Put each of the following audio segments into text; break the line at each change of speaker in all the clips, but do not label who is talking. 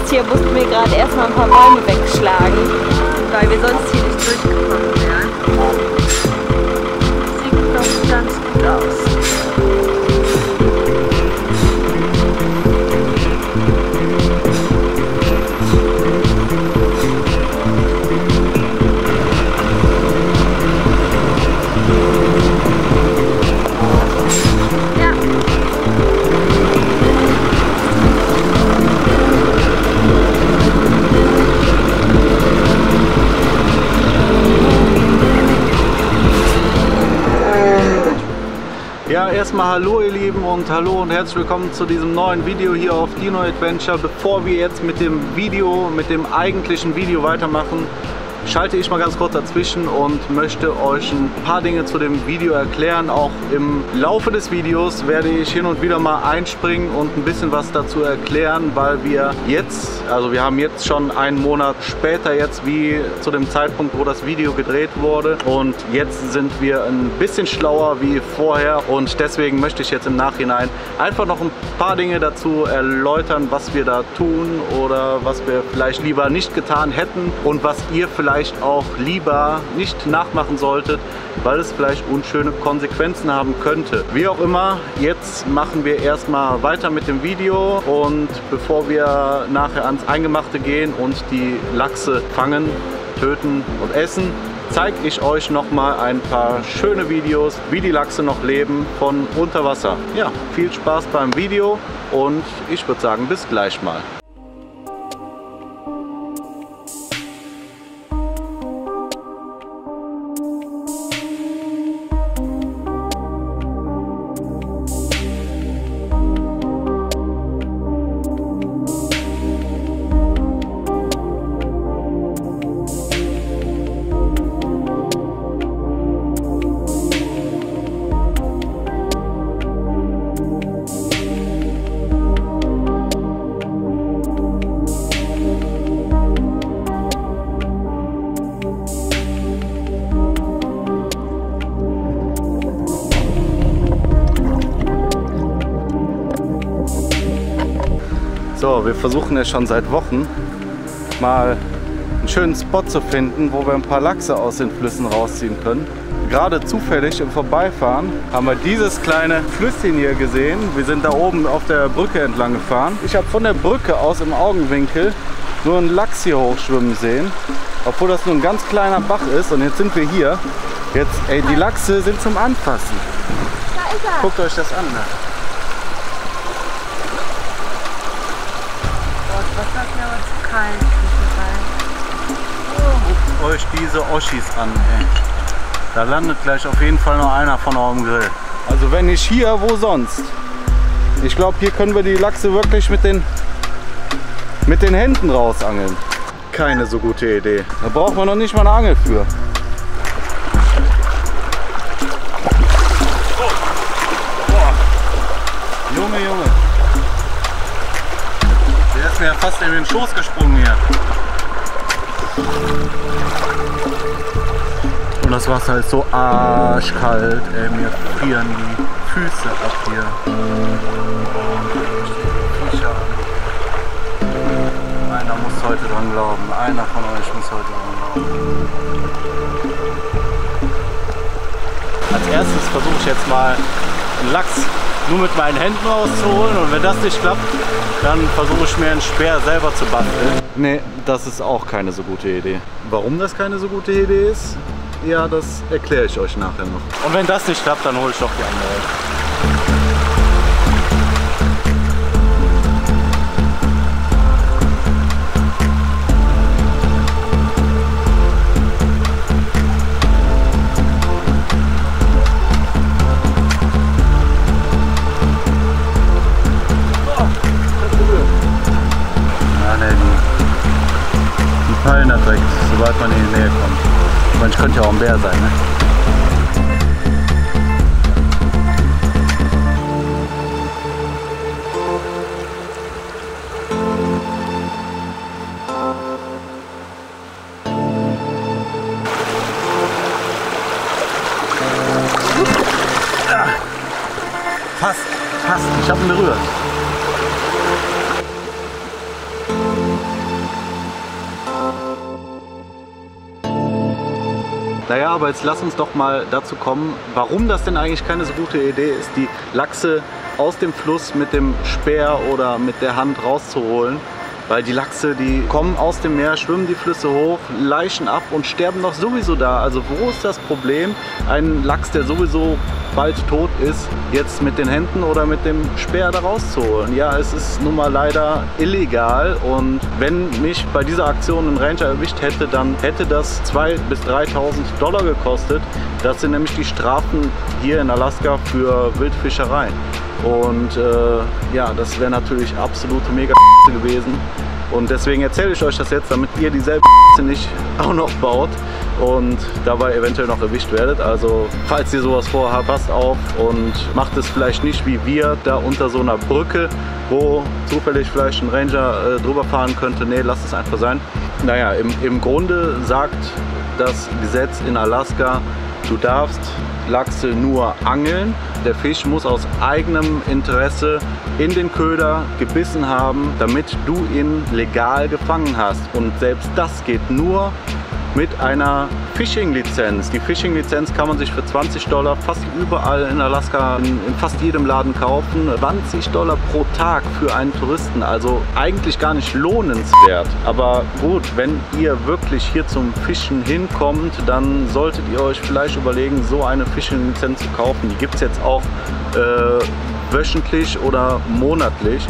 Hier mussten wir gerade erstmal ein paar Bäume wegschlagen, weil wir sonst hier nicht durchgekommen wären. Sieht doch ganz gut aus.
Ja, erstmal hallo ihr Lieben und hallo und herzlich willkommen zu diesem neuen Video hier auf Dino Adventure. Bevor wir jetzt mit dem eigentlichen Video weitermachen, schalte ich mal ganz kurz dazwischen und möchte euch ein paar Dinge zu dem Video erklären. Auch im Laufe des Videos werde ich hin und wieder mal einspringen und ein bisschen was dazu erklären, weil wir haben jetzt schon einen Monat später jetzt wie zu dem Zeitpunkt, wo das Video gedreht wurde, und jetzt sind wir ein bisschen schlauer wie vorher, und deswegen möchte ich jetzt im Nachhinein einfach noch ein paar Dinge dazu erläutern, was wir da tun oder was wir vielleicht lieber nicht getan hätten und was ihr vielleicht auch lieber nicht nachmachen solltet, weil es vielleicht unschöne Konsequenzen haben könnte. Wie auch immer, jetzt machen wir erstmal weiter mit dem Video, und bevor wir nachher ans Eingemachte gehen und die Lachse fangen, töten und essen, zeige ich euch noch mal ein paar schöne Videos, wie die Lachse noch leben von unter Wasser. Ja, viel Spaß beim Video und ich würde sagen, bis gleich mal. So, wir versuchen ja schon seit Wochen mal einen schönen Spot zu finden, wo wir ein paar Lachse aus den Flüssen rausziehen können. Gerade zufällig im Vorbeifahren haben wir dieses kleine Flüsschen hier gesehen. Wir sind da oben auf der Brücke entlang gefahren. Ich habe von der Brücke aus im Augenwinkel nur einen Lachs hier hochschwimmen sehen, obwohl das nur ein ganz kleiner Bach ist. Und jetzt sind wir hier. Jetzt, ey, die Lachse sind zum Anfassen.
Da ist er.
Guckt euch das an. Ne?
Was sagt mir aber zu kalt?
Guckt euch diese Oschis an, ey. Da landet gleich auf jeden Fall noch einer von eurem Grill. Also wenn nicht hier, wo sonst? Ich glaube, hier können wir die Lachse wirklich mit den Händen rausangeln. Keine so gute Idee. Da braucht man noch nicht mal eine Angel für. Junge, Junge. Der ist mir ja fast in den Schoß gesprungen hier. Und das Wasser ist so arschkalt, ey, mir frieren die Füße ab hier. Einer muss heute dran glauben, einer von euch muss heute dran glauben. Als erstes versuche ich jetzt mal einen Lachs nur mit meinen Händen rauszuholen, und wenn das nicht klappt, dann versuche ich mir einen Speer selber zu basteln. Nee, das ist auch keine so gute Idee. Warum das keine so gute Idee ist? Ja, das erkläre ich euch nachher noch. Und wenn das nicht klappt, dann hole ich doch die andere. Die fallen da direkt, sobald man in die Nähe kommt. Ich könnte ja auch ein Bär sein, ne? habe ihn berührt. Naja, aber jetzt lass uns doch mal dazu kommen, warum das denn eigentlich keine so gute Idee ist, die Lachse aus dem Fluss mit dem Speer oder mit der Hand rauszuholen. Weil die Lachse, die kommen aus dem Meer, schwimmen die Flüsse hoch, laichen ab und sterben doch sowieso da. Also wo ist das Problem, einen Lachs, der sowieso bald tot ist, jetzt mit den Händen oder mit dem Speer da rauszuholen? Ja, es ist nun mal leider illegal, und wenn mich bei dieser Aktion ein Ranger erwischt hätte, dann hätte das 2.000 bis 3.000 Dollar gekostet. Das sind nämlich die Strafen hier in Alaska für Wildfischerei. Und ja, das wäre natürlich absolute mega gewesen. Und deswegen erzähle ich euch das jetzt, damit ihr dieselbe nicht auch noch baut und dabei eventuell noch erwischt werdet. Also falls ihr sowas vorhabt, passt auf und macht es vielleicht nicht wie wir da unter so einer Brücke, wo zufällig vielleicht ein Ranger drüber fahren könnte. Nee, lasst es einfach sein. Naja, im Grunde sagt das Gesetz in Alaska, du darfst Lachse nur angeln. Der Fisch muss aus eigenem Interesse in den Köder gebissen haben, damit du ihn legal gefangen hast. Und selbst das geht nur mit einer Fishing-Lizenz. Die Fishing-Lizenz kann man sich für 20 Dollar fast überall in Alaska, in fast jedem Laden kaufen. 20 Dollar pro Tag für einen Touristen, also eigentlich gar nicht lohnenswert. Aber gut, wenn ihr wirklich hier zum Fischen hinkommt, dann solltet ihr euch vielleicht überlegen, so eine Fishing-Lizenz zu kaufen. Die gibt es jetzt auch wöchentlich oder monatlich.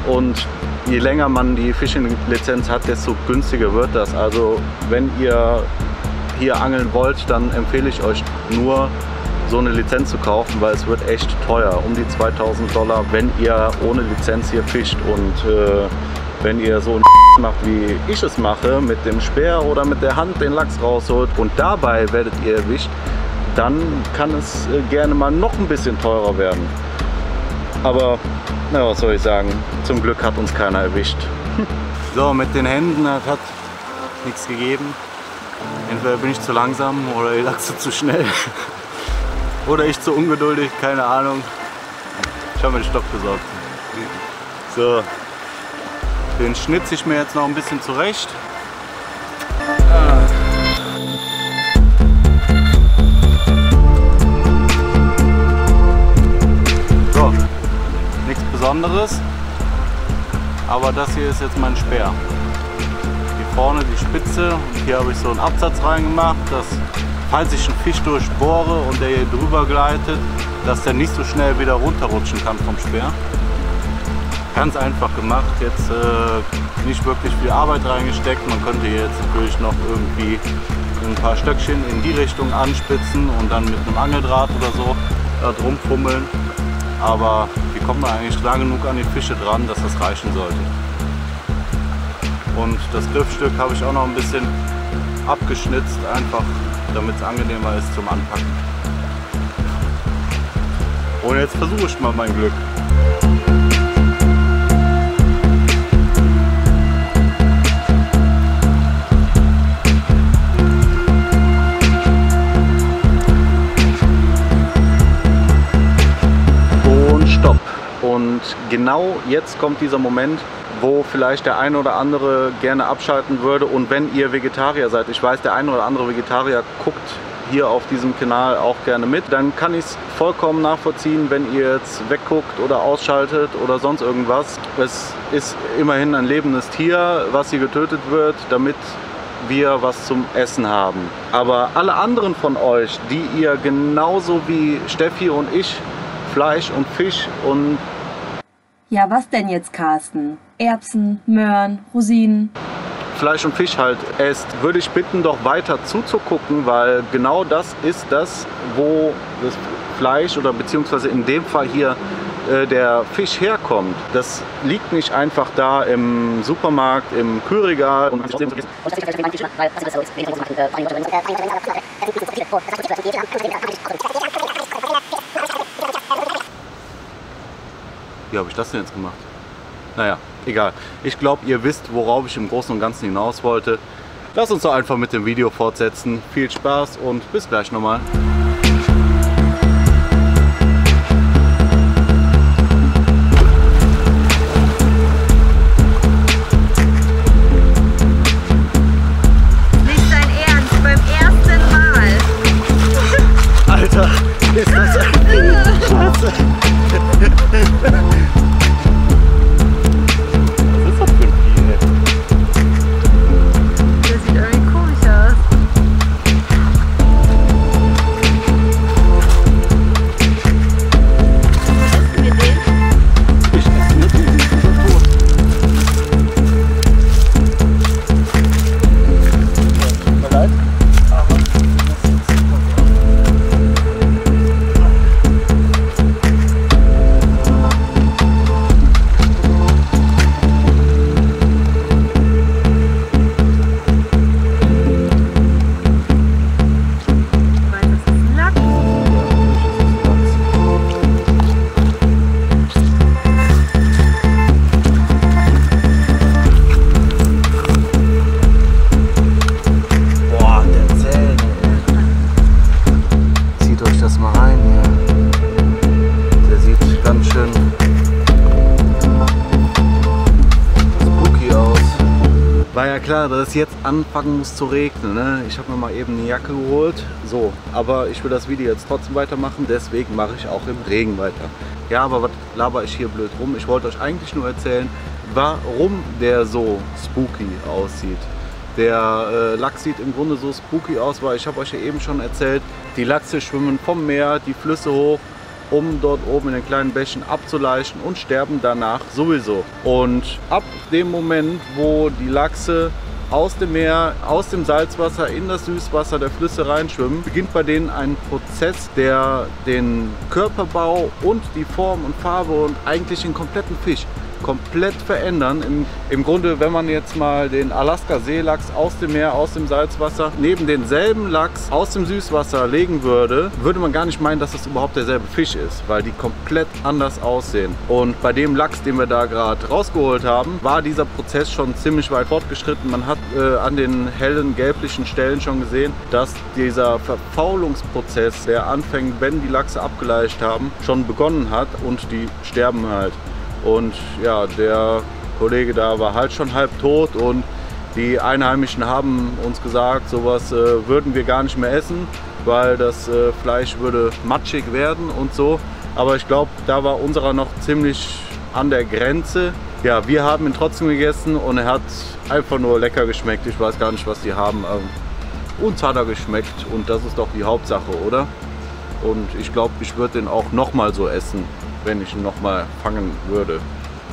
Und je länger man die Fishing-Lizenz hat, desto günstiger wird das. Also wenn ihr hier angeln wollt, dann empfehle ich euch nur, so eine Lizenz zu kaufen, weil es wird echt teuer. Um die 2.000 Dollar, wenn ihr ohne Lizenz hier fischt. Und wenn ihr so ein macht, wie ich es mache, mit dem Speer oder mit der Hand den Lachs rausholt und dabei werdet ihr erwischt, dann kann es gerne mal noch ein bisschen teurer werden. Aber na, was soll ich sagen, zum Glück hat uns keiner erwischt. So, mit den Händen, das hat nichts gegeben. Entweder bin ich zu langsam oder die Lachse zu schnell. Oder ich zu ungeduldig, keine Ahnung. Ich habe mir den Stock besorgt. So, den schnitze ich mir jetzt noch ein bisschen zurecht. So, nichts Besonderes, aber das hier ist jetzt mein Speer. Hier vorne die Spitze, und hier habe ich so einen Absatz reingemacht, dass, falls ich einen Fisch durchbohre und der hier drüber gleitet, dass der nicht so schnell wieder runterrutschen kann vom Speer. Ganz einfach gemacht, jetzt nicht wirklich viel Arbeit reingesteckt. Man könnte hier jetzt natürlich noch irgendwie ein paar Stöckchen in die Richtung anspitzen und dann mit einem Angeldraht oder so da drum fummeln. Aber hier kommt man eigentlich klar genug an die Fische dran, dass das reichen sollte. Und das Griffstück habe ich auch noch ein bisschen abgeschnitzt, einfach damit es angenehmer ist zum Anpacken. Und jetzt versuche ich mal mein Glück. Und genau jetzt kommt dieser Moment, wo vielleicht der eine oder andere gerne abschalten würde. Und wenn ihr Vegetarier seid, ich weiß, der eine oder andere Vegetarier guckt hier auf diesem Kanal auch gerne mit, dann kann ich es vollkommen nachvollziehen, wenn ihr jetzt wegguckt oder ausschaltet oder sonst irgendwas. Es ist immerhin ein lebendes Tier, was hier getötet wird, damit wir was zum Essen haben. Aber alle anderen von euch, die ihr genauso wie Steffi und ich Fleisch und Fisch und...
Ja, was denn jetzt, Carsten? Erbsen, Möhren, Rosinen?
Fleisch und Fisch halt esst, würde ich bitten, doch weiter zuzugucken, weil genau das ist das, wo das Fleisch oder beziehungsweise in dem Fall hier der Fisch herkommt. Das liegt nicht einfach da im Supermarkt, im Kühlregal. Und wie habe ich das denn jetzt gemacht? Naja, egal. Ich glaube, ihr wisst, worauf ich im Großen und Ganzen hinaus wollte. Lasst uns doch einfach mit dem Video fortsetzen. Viel Spaß und bis gleich nochmal. War ja klar, dass es jetzt anfangen muss zu regnen. Ne? Ich habe mir mal eben eine Jacke geholt. So, aber ich will das Video jetzt trotzdem weitermachen, deswegen mache ich auch im Regen weiter. Ja, aber was laber ich hier blöd rum? Ich wollte euch eigentlich nur erzählen, warum der so spooky aussieht. Der Lachs sieht im Grunde so spooky aus, weil ich habe euch ja eben schon erzählt, die Lachse schwimmen vom Meer die Flüsse hoch, um dort oben in den kleinen Bächen abzuleichen und sterben danach sowieso. Und ab dem Moment, wo die Lachse aus dem Meer, aus dem Salzwasser in das Süßwasser der Flüsse reinschwimmen, beginnt bei denen ein Prozess, der den Körperbau und die Form und Farbe und eigentlich den kompletten Fisch komplett verändern. Im Grunde, wenn man jetzt mal den Alaska-Seelachs aus dem Meer, aus dem Salzwasser neben denselben Lachs aus dem Süßwasser legen würde, würde man gar nicht meinen, dass das überhaupt derselbe Fisch ist, weil die komplett anders aussehen. Und bei dem Lachs, den wir da gerade rausgeholt haben, war dieser Prozess schon ziemlich weit fortgeschritten. Man hat an den hellen gelblichen Stellen schon gesehen, dass dieser Verfaulungsprozess, der anfängt, wenn die Lachse abgeleicht haben, schon begonnen hat und die sterben halt. Und ja, der Kollege da war halt schon halb tot und die Einheimischen haben uns gesagt, sowas würden wir gar nicht mehr essen, weil das Fleisch würde matschig werden und so. Aber ich glaube, da war unserer noch ziemlich an der Grenze. Ja, wir haben ihn trotzdem gegessen und er hat einfach nur lecker geschmeckt. Ich weiß gar nicht, was die haben. Uns hat er geschmeckt und das ist doch die Hauptsache, oder? Und ich glaube, ich würde den auch nochmal so essen, wenn ich ihn nochmal fangen würde.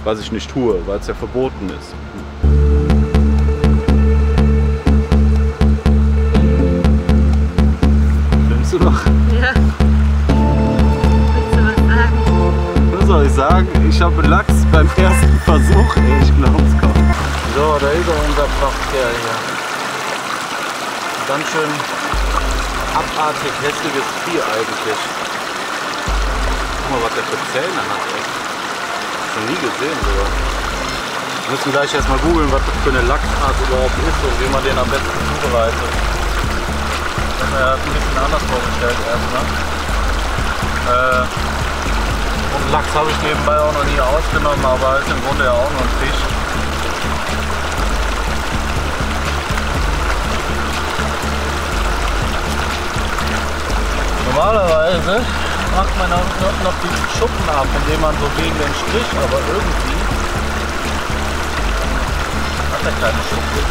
Was ich nicht tue, weil es ja verboten ist. Filmst du noch?
Ja. Willst du was sagen?
Was soll ich sagen? Ich habe Lachs beim ersten Versuch. Ey, ich glaub's kaum. So, da ist er, unser Prachtkerl hier. Ganz schön abartig hässliches Vieh eigentlich. Guck mal, was der für Zähne hat. Ey. Noch nie gesehen sogar. Wir müssen gleich erstmal googeln, was das für eine Lachsart überhaupt ist und wie man den am besten zubereitet. Ich habe mir das ein bisschen anders vorgestellt erstmal. Und Lachs habe ich nebenbei auch noch nie ausgenommen, aber ist im Grunde ja auch nur ein Fisch. Normalerweise macht man auch noch die Schuppen ab, indem man so gegen den Strich, aber irgendwie hat er keine Schuppen.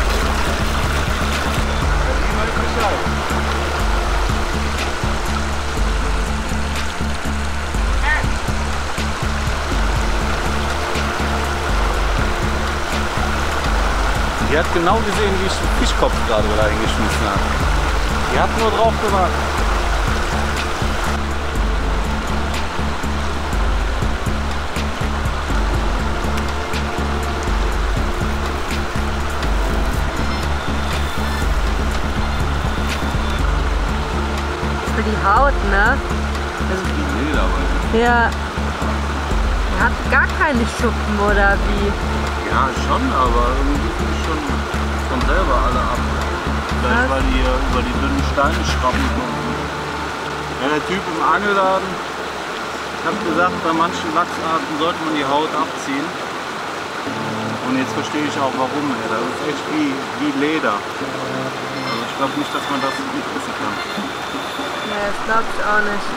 Die hat genau gesehen, wie ich den Fischkopf gerade reingeschmissen habe. Die hat nur drauf gewartet.
Für die Haut, ne? Also, ja. Er hat gar keine Schuppen, oder wie?
Ja, schon, aber irgendwie sind die schon von selber alle ab. Vielleicht weil die über die dünnen Steine schrappen konnten. Ja, der Typ im Angelladen, ich habe gesagt, bei manchen Lachsarten sollte man die Haut abziehen. Und jetzt verstehe ich auch warum. Ey. Das ist echt wie Leder. Also ich glaube nicht, dass man das nicht essen kann.
Ja, das glaube ich auch nicht.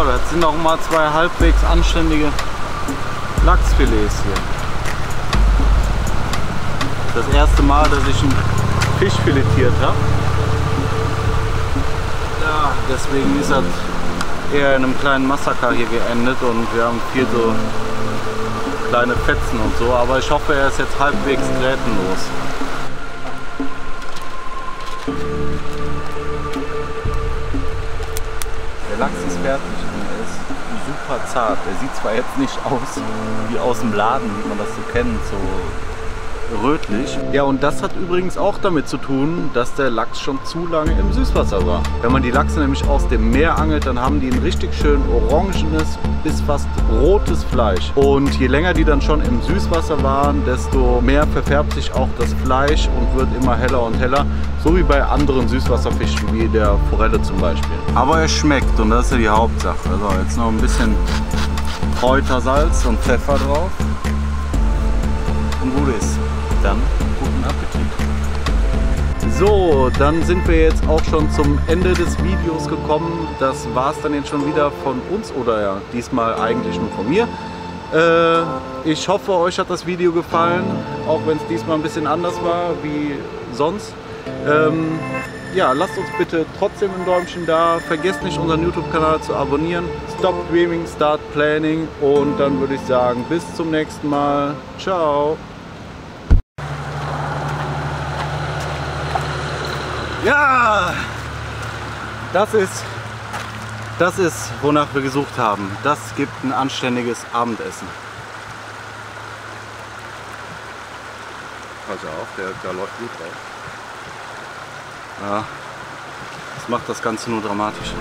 Das sind auch mal zwei halbwegs anständige Lachsfilets hier. Das erste Mal, dass ich einen Fisch filetiert habe. Ja, deswegen ist das eher in einem kleinen Massaker hier geendet und wir haben viel so
kleine Fetzen und so, aber ich hoffe, er ist jetzt halbwegs grätenlos. Der Lachs ist fertig und er ist super zart. Er sieht zwar jetzt nicht aus wie aus dem Laden, wie man das so kennt, so rötlich. Ja, und das hat übrigens auch damit zu tun, dass der Lachs schon zu lange im Süßwasser war. Wenn man die Lachse nämlich aus dem Meer angelt, dann haben die ein richtig schön orangenes bis fast rotes Fleisch. Und je länger die dann schon im Süßwasser waren, desto mehr verfärbt sich auch das Fleisch und wird immer heller und heller. So wie bei anderen Süßwasserfischen, wie der Forelle zum Beispiel. Aber er schmeckt und das ist ja die Hauptsache. Also jetzt noch ein bisschen Kräutersalz und Pfeffer drauf. Und gut ist. Dann guten Appetit. So, dann sind wir jetzt auch schon zum Ende des Videos gekommen. Das war es dann jetzt schon wieder von uns oder ja, diesmal eigentlich nur von mir. Ich hoffe, euch hat das Video gefallen, auch wenn es diesmal ein bisschen anders war wie sonst. Ja, lasst uns bitte trotzdem ein Däumchen da. Vergesst nicht, unseren YouTube-Kanal zu abonnieren. Stop Dreaming, Start Planning. Und dann würde ich sagen, bis zum nächsten Mal. Ciao. Ja, das ist, wonach wir gesucht haben. Das gibt ein anständiges Abendessen. Pass auf, der läuft gut drauf. Ja, das macht das Ganze nur dramatisch.